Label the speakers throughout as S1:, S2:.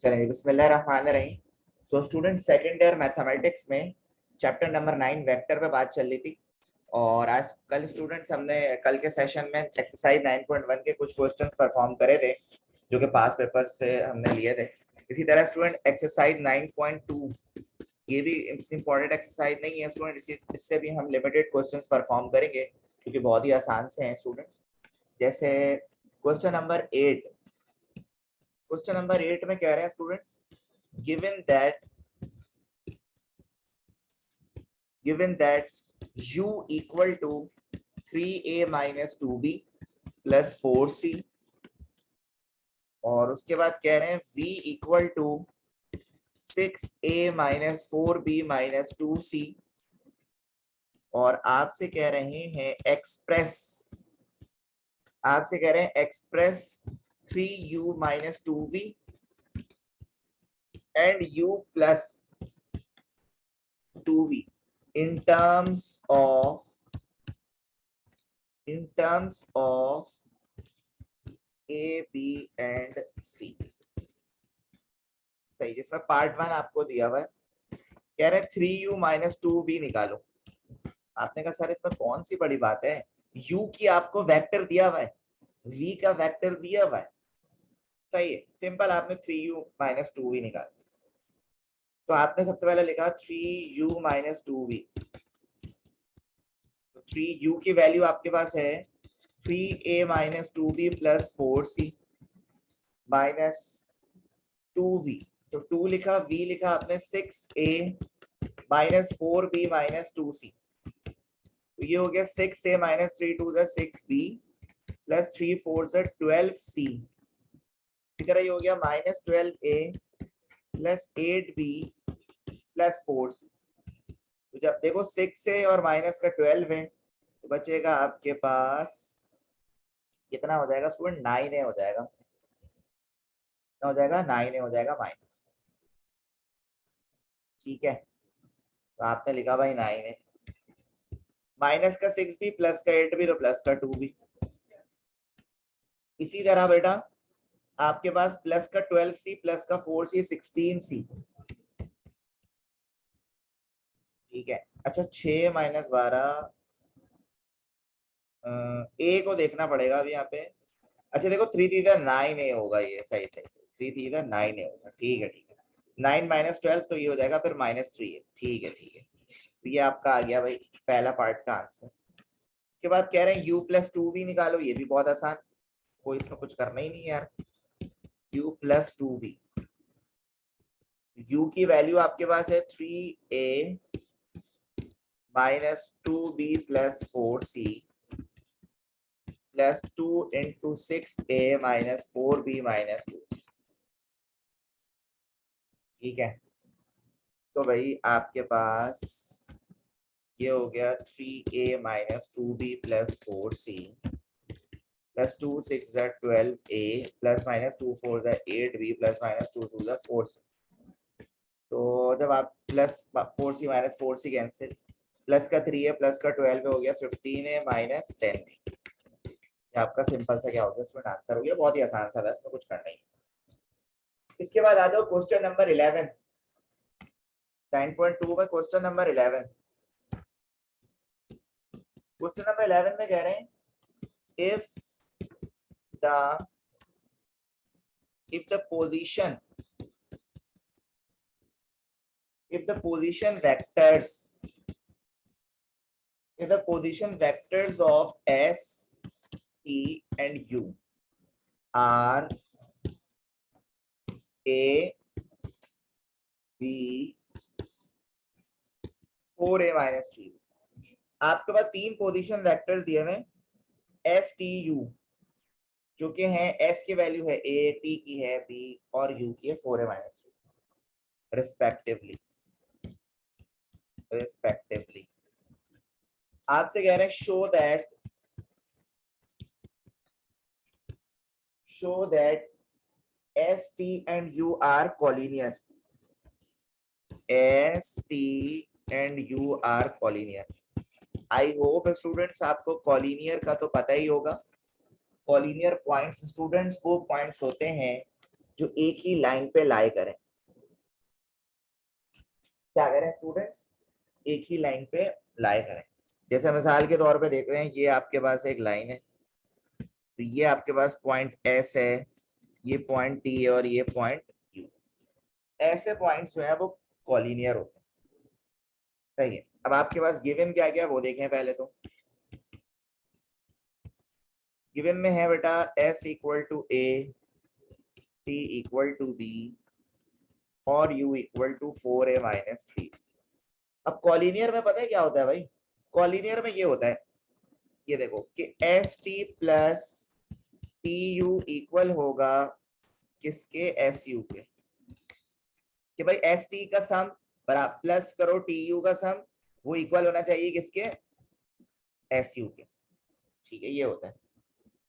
S1: चलेंगे, बिस्मिल्लाहिर्रहमानिर्रहीम। So student, second year mathematics में चैप्टर नंबर 9 वेक्टर पे बात चल रही थी। और आज कल स्टूडेंट्स हमने कल के सेशन में एक्सरसाइज 9.1 के कुछ क्वेश्चंस परफॉर्म करे थे जो कि पास पेपर्स से हमने लिए थे। इसी तरह स्टूडेंट एक्सरसाइज 9.2 ये भी इंपॉर्टेंट एक्सरसाइज नहीं है स्टूडेंट, इससे भी हम लिमिटेड क्वेश्चंस परफॉर्म करेंगे क्योंकि बहुत ही आसान से हैं स्टूडेंट्स। जैसे क्वेश्चन नंबर 8, क्वेश्चन नंबर 8 में कह रहे हैं students, given that u equal to 3a minus 2b plus 4c, और उसके बाद कह रहे हैं v equal to 6a minus 4b minus 2c, और आपसे कह रहे हैं express 3u minus 2v and u plus 2v in terms of A, B and C। सही, जिसमें पार्ट 1 आपको दिया हुआ है, कह रहे हैं 3u minus 2v निकालो। आपने कहा सर इसमें कौन सी बड़ी बात है, u की आपको वेक्टर दिया हुआ है, v का वेक्टर दिया हुआ है। सही है, सिंपल, आपने 3u minus 2v निकाला। तो आपने सबसे पहले लिखा 3u minus 2v। 3u की वैल्यू आपके पास है 3a minus 2b plus 4c minus 2v। तो 2 लिखा, v लिखा आपने 6a minus 4b minus 2c। तो ये हो गया 6a minus 3 2 6b plus 3 4 12c। इसी तरह ये हो गया minus 12a plus 8b plus 4c। तो जब देखो 6a और माइनस का 12 है तो बचेगा आपके पास कितना हो जाएगा स्टूडेंट, 9a हो जाएगा। कितना हो जाएगा, 9a हो जाएगा माइनस। ठीक है, तो आपने लिखा भाई 9a, माइनस का 6b प्लस का 8b तो प्लस का 2b। इसी तरह बेटा आपके पास प्लस का 12c प्लस का 4c 16c। ठीक है, अच्छा 6 माइनस 12, ए को देखना पड़ेगा अभी यहाँ पे। अच्छा देखो 3 3 9a होगा, ये सही सही सही, 3 3 9a होगा। ठीक है ठीक है, 9 माइनस 12 तो ये हो जाएगा फिर माइनस 3 है। ठीक है ठीक है, तो ये आपका आ गया भाई पहला पार्ट का आंसर। उसके बाद कह रहे हैं u प्लस 2v निकालो, ये भी बहुत आसान, कोई इसमें कुछ करना ही नहीं है यार। u प्लस 2v, u की वैल्यू आपके पास है 3a minus 2b plus 4c plus 2 into 6a minus 4b minus 2। ठीक है, तो भाई आपके पास ये हो गया 3a minus 2b plus 4c plus 2 6 12a plus minus 2 4 8b plus minus 2 2 4c। तो जब आप plus 4c minus 4c cancel, plus का 3 है प्लस का 12 हो गया 15 है माइनस 10। ये आपका सिंपल सा क्या हो गया स्टूडेंट, आंसर हो गया। बहुत ही आसान सा था, इसमें कुछ करना ही। इसके बाद आ जाओ क्वेश्चन नंबर 11, 9.2 में क्वेश्चन नंबर 11। क्वेश्चन नंबर 11 में कह रहे हैं if the position vectors of S, T and U are A, B, 4A minus 3। आपके पास तीन पोजीशन वेक्टर्स दिए हुए एस टी यू, जो कि हैं एस की वैल्यू है ए, टी की है बी और यू की है 4A minus 3 रिस्पेक्टिवली। आपसे कह रहे हैं show that S, T and U are collinear। S, T and U are collinear। I hope students आपको कॉलिनियर का तो पता ही होगा। कॉलिनियर पॉइंट्स स्टूडेंट्स वो पॉइंट्स होते हैं जो एक ही लाइन पे लाई करें। क्या करें स्टूडेंट्स, एक ही लाइन पे लाई करें। जैसे मिसाल के तौर पे देख रहे हैं, ये आपके पास एक लाइन है, तो ये आपके पास पॉइंट एस है, ये पॉइंट टी है और ये पॉइंट यू। ऐसे पॉइंट्स जो है वो कॉलिनियर होते हैं। सही है। अब आपके पास गिवन क्या क्या वो देखें पहले। तो गिवन में है बेटा s equal to A, t equal to B और u इक्वल टू 4a-3। अब कॉलिनियर में पता है क्या होता है भाई, कॉलिनियर में ये होता है, ये देखो कि S T plus T U equal होगा किसके, एस यू के। कि भाई एस टी का सम बराबर प्लस करो टी यू का सम, वो इक्वल होना चाहिए किसके, एस यू के। ठीक है, ये होता है।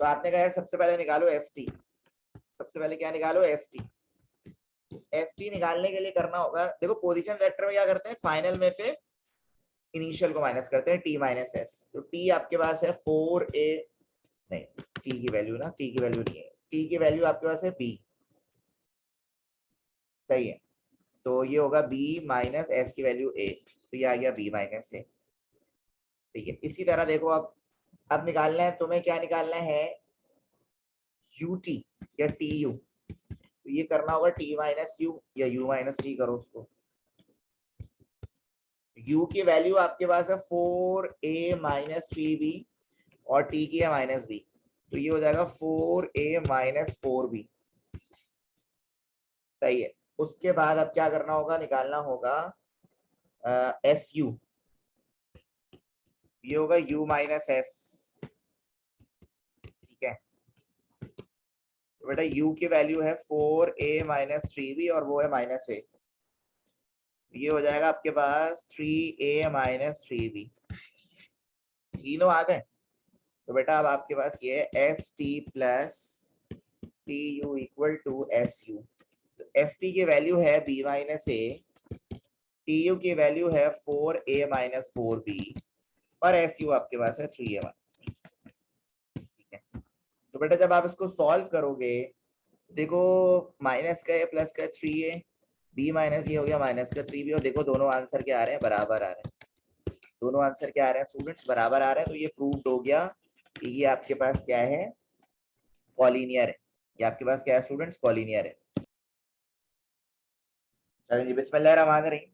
S1: तो आपने कहा यार सबसे पहले निकालो एस टी, सबसे पहले क्या निकालो, एस टी। एस टी निकालने के लिए करना होगा, देखो पोजीशन वेक्टर में क्या करते हैं, फाइनल में से इनिशियल को माइनस करते हैं, टी माइनस एस। तो टी आपके पास है 4a, नहीं टी की वैल्यू ना, टी की वैल्यू नहीं है, टी की वैल्यू आपके पास है बी। सही है, तो ये होगा b माइनस एस की वैल्यू a, तो ये आ गया b माइनस ए। ठीक है, इसी तरह देखो अब निकालना है तुम्हें, क्या निकालना है, ut या tu। तो ये करना होगा t माइनस यू या u माइनस टी, करो उसको। u की वैल्यू आपके पास है 4a-3b और t की है -b, तो ये हो जाएगा 4a-4b। सही है। उसके बाद अब क्या करना होगा, निकालना होगा एस यू, ये होगा u माइनस एस। ठीक है, तो बेटा u की वैल्यू है 4a-3b और वो है -a, ये हो जाएगा आपके पास 3a-3b। तीनों आ गए। तो बेटा अब आपके पास ये है S T plus T U equal to S U. तो एस टी की वैल्यू है b minus A, T U की वैल्यू है 4a-4b और एस यू आपके पास है 3a-। ठीक है, तो बेटा जब आप इसको सॉल्व करोगे, देखो माइनस का है प्लस का 3a, b माइनस ये हो गया माइनस का 3b, और देखो दोनों आंसर क्या आ रहे हैं, बराबर आ रहे हैं। दोनों आंसर क्या आ रहे हैं स्टूडेंट्स, बराबर आ रहे हैं। तो ये प्रूव्ड हो गया कि ये आपके पास क्या है, कॉलिनियर है। ये आपके पास क्या है स्टूडेंट्स, कॉलिनियर है। चलिए जी, बिस्मिल्लाह रहमान रहीम।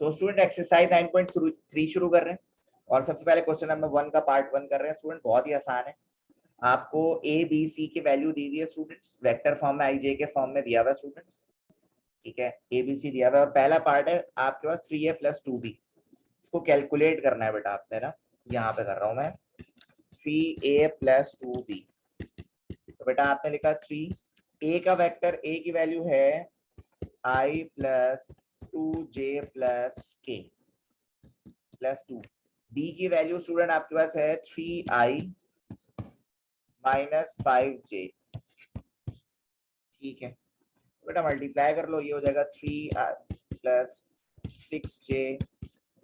S1: तो स्टूडेंट एक्सरसाइज 9.3 शुरू कर रहे हैं, और सबसे पहले क्वेश्चन नंबर 1 का पार्ट 1 कर रहे हैं स्टूडेंट। बहुत ही आसान है, आपको ए बी सी की वैल्यू दी हुई है स्टूडेंट्स, वेक्टर फॉर्म में, आई जे के फॉर्म में दिया हुआ है स्टूडेंट्स। ठीक है, ए बी सी दिया हुआ है, और पहला पार्ट है आपके पास 3a प्लस 2b। इसको कैलकुलेट करना है बेटा आपने ना, यहाँ पे कर रहा हूँ मैं, 3a प्लस 2b। तो बेटा आपने लिखा 3, ए का वेक्टर, ए की वैल्यू है i plus 2j plus k plus 2। b की वैल्यू स्टूडेंट आपके पास है 3i माइनस 5j। ठीक है, बेटा मल्टीप्लाई कर लो, ये हो जाएगा 3i plus 6j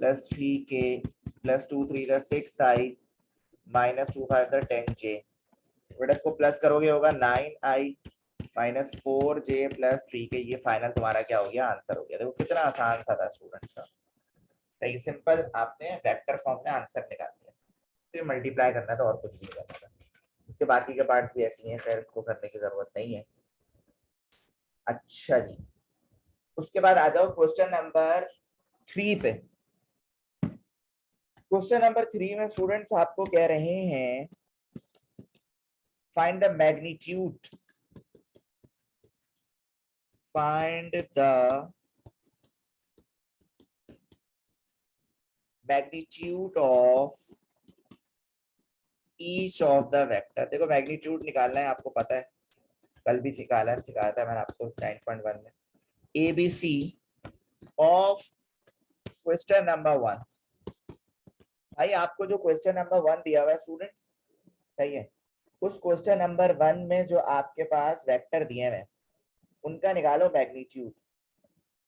S1: plus 3k plus 2 3 6i minus 2 5 10j। बेटा इसको प्लस करोगे होगा 9i minus 4j plus 3k। ये फाइनल तुम्हारा क्या हो गया, आंसर हो गया। देखो कितना आसान सा था स्टूडेंट्स, सही सिंपल, आपने वेक्टर फॉर्म में आंसर निकाल दिया। फिर मल्टीप्लाई करना था और कुछ नहीं करना था। उसके बाकी के पार्ट भी ऐसी हैं, फिर इसको करने की जरूरत नहीं है। अच्छा जी, उसके बाद आ जाओ क्वेश्चन नंबर 3 पे। क्वेश्चन नंबर 3 में स्टूडेंट्स आपको कह रहे हैं find the magnitude, find the magnitude of each of the vector। देखो मैग्नीट्यूड निकालना है, आपको पता है, कल भी सिखाया था मैंने आपको 9.1 में। ABC of question number 1। भाई आपको जो क्वेश्चन नंबर 1 दिया हुआ है स्टूडेंट्स, सही है, उस क्वेश्चन नंबर 1 में जो आपके पास वेक्टर दिए हुए, उनका निकालो मैग्नीट्यूड,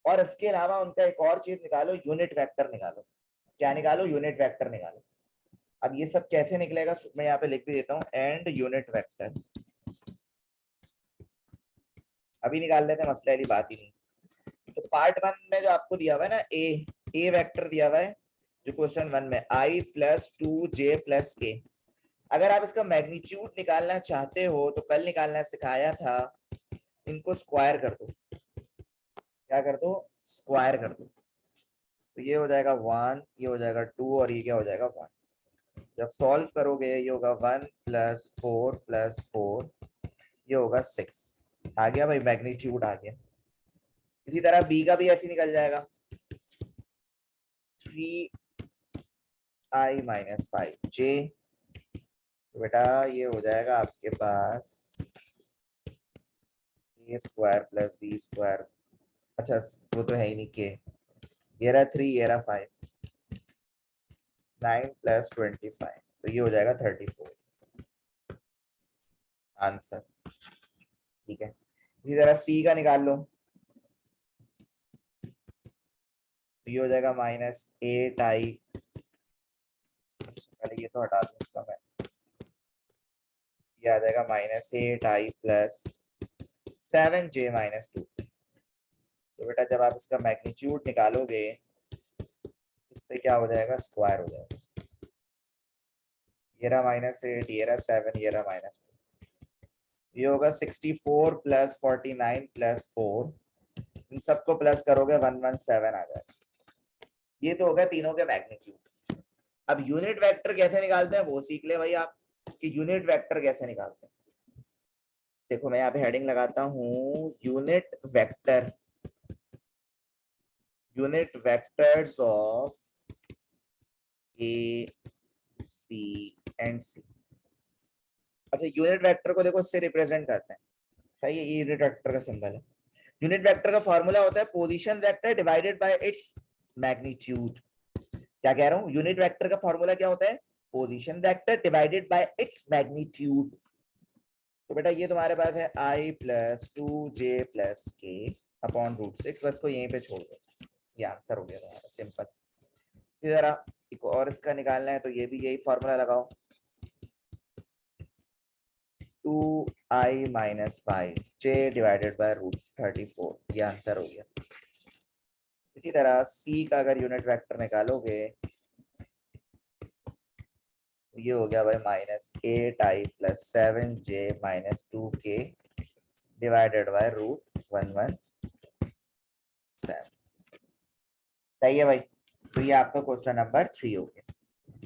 S1: और इसके अलावा उनका एक और चीज निकालो, यूनिट वेक्टर निकालो। क्या निकालो, यूनिट वेक्टर निकालो। अब ये सब कैसे निकलेगा, मैं यहाँ पे लिख भी देता हूँ, एंड यूनिट वेक्टर। अभी निकाल लेते हैं, मसले वाली बात ही नहीं। तो पार्ट 1 में जो आपको दिया हुआ है ना, ए वेक्टर दिया हुआ है जो क्वेश्चन 1 में, i plus 2j plus k। अगर आप इसका मैग्नीट्यूड निकालना चाहते हो तो कल निकालना सिखाया था, इनको स्क्वायर कर दो। क्या कर दो? स्क्वायर कर दो। तो ये हो जाएगा 1, ये हो जाएगा 2 और ये क्या हो जाएगा 1। जब सॉल्व करोगे ये होगा 1 प्लस 4 प्लस 4, ये होगा 6। आ गया भाई, मैग्नीट्यूड आ गया। इसी तरह बी का भी ऐसे निकल जाएगा, 3i माइनस 5j। तो बेटा ये हो जाएगा आपके पास ए स्क्वायर प्लस बी स्क्वायर, अच्छा वो तो है ही नहीं, के ये रहा 3, ये रहा 5, 9 प्लस 25, तो ये हो जाएगा 34 आंसर। ठीक है, इसी तरह सी का निकाल लो। तो ये हो जाएगा -8i, पहले ये तो हटा दूं इसका मैं, ये आ जाएगा -8i प्लस 7j माइनस 2। तो बेटा जब आप इसका मैग्नीट्यूड निकालोगे इस पे क्या हो जाएगा? स्क्वायर हो जाएगा। ये रहा -8, ये रहा 7, ये रहा -2, ये होगा 64 प्लस 49 प्लस 4। इन सबको प्लस करोगे 117 आ जाएगा। ये तो हो गया तीनों के मैग्नीट्यूड। अब यूनिट वेक्टर कैसे निकालते हैं वो सीख ले भाई आप, कि यूनिट वेक्टर कैसे निकालते हैं। देखो मैं यहाँ पे हेडिंग लगाता हूँ, unit vector, unit vectors of A B and C. अच्छा यूनिट वेक्टर को देखो इससे रिप्रेजेंट करते हैं, सही है, ये यूनिट वेक्टर का सिंबल है। यूनिट वेक्टर का फॉर्मूला होता है position vector divided by its magnitude. क्या कह रहा हूँ? यूनिट वेक्टर का फॉर्मूला क्या होता है? Position vector divided by its magnitude. तो बेटा ये तुम्हारे पास है i plus 2j plus k upon √6, बस को यहीं पे छोड़ दो, ये आंसर हो गया तुम्हारा, सिंपल। जरा एक और इसका निकालना है, तो ये भी यही फॉर्मूला लगाओ, 2i minus 5j divided by √34, ये आंसर हो गया। इसी तरह c का अगर यूनिट वेक्टर निकालोगे तो ये हो गया भाई -8i plus 7j minus 2k divided by √117। सही है भाई, तो ये आपका क्वेश्चन नंबर 3 हो गया।